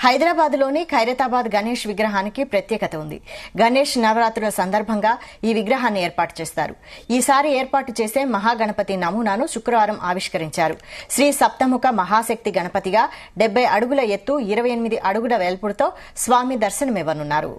హైదరాబాద్లోని ఖైరతాబాద్ గణేష్ విగ్రహానికి ప్రత్యేకత ఉంది. గణేష్ నవరాత్రుల సందర్భంగా ఈ విగ్రహాన్ని ఏర్పాటు చేస్తారు. ఈసారి ఏర్పాటు చేసే మహాగణపతి నమూనాను శుక్రవారం ఆవిష్కరించారు. శ్రీ సప్తముఖ మహాశక్తి గణపతిగా 70 అడుగుల ఎత్తు, 28 అడుగుల వెల్పుడుతో స్వామి దర్శనమివ్వనున్నారు.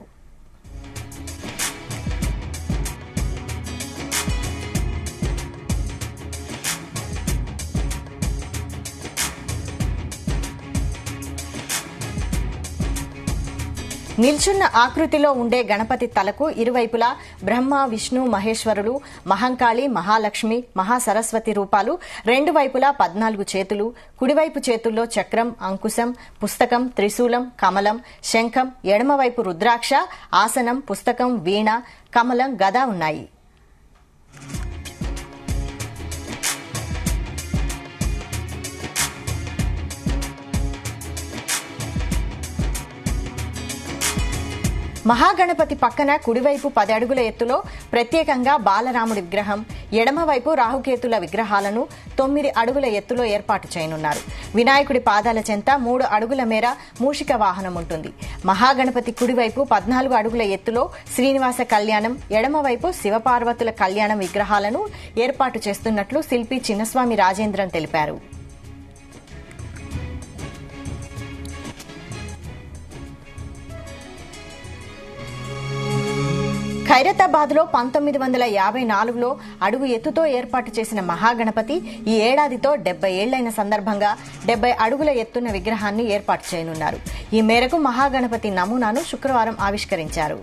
నిల్చున్న ఆకృతిలో ఉండే గణపతి తలకు ఇరువైపులా బ్రహ్మ, విష్ణు, మహేశ్వరులు, మహంకాళి, మహాలక్ష్మి, మహాసరస్వతి రూపాలు, రెండు వైపులా 14 చేతులు, కుడివైపు చేతుల్లో చక్రం, అంకుశం, పుస్తకం, త్రిశూలం, కమలం, శంఖం, ఎడమవైపు రుద్రాక్ష, ఆసనం, పుస్తకం, వీణ, కమలం, గద ఉన్నాయి. మహాగణపతి పక్కన కుడివైపు 10 అడుగుల ఎత్తులో ప్రత్యేకంగా బాలరాముడి విగ్రహం, ఎడమవైపు రాహుకేతుల విగ్రహాలను 9 అడుగుల ఎత్తులో ఏర్పాటు చేయనున్నారు. వినాయకుడి పాదాల చెంత 3 అడుగుల మేర మూషిక వాహనం ఉంటుంది. మహాగణపతి కుడివైపు 14 అడుగుల ఎత్తులో శ్రీనివాస కళ్యాణం, ఎడమవైపు శివపార్వతుల కళ్యాణం విగ్రహాలను ఏర్పాటు చేస్తున్నట్లు శిల్పి చిన్నస్వామి రాజేంద్రన్ తెలిపారు. ఖైరతాబాద్లో 1954లో అడుగు ఎత్తుతో ఏర్పాటు చేసిన మహాగణపతి ఈ ఏడాదితో 70 ఏళ్లైన సందర్భంగా 70 అడుగుల ఎత్తున్న విగ్రహాన్ని ఏర్పాటు చేయనున్నారు. ఈ మేరకు మహాగణపతి నమూనాను శుక్రవారం ఆవిష్కరించారు.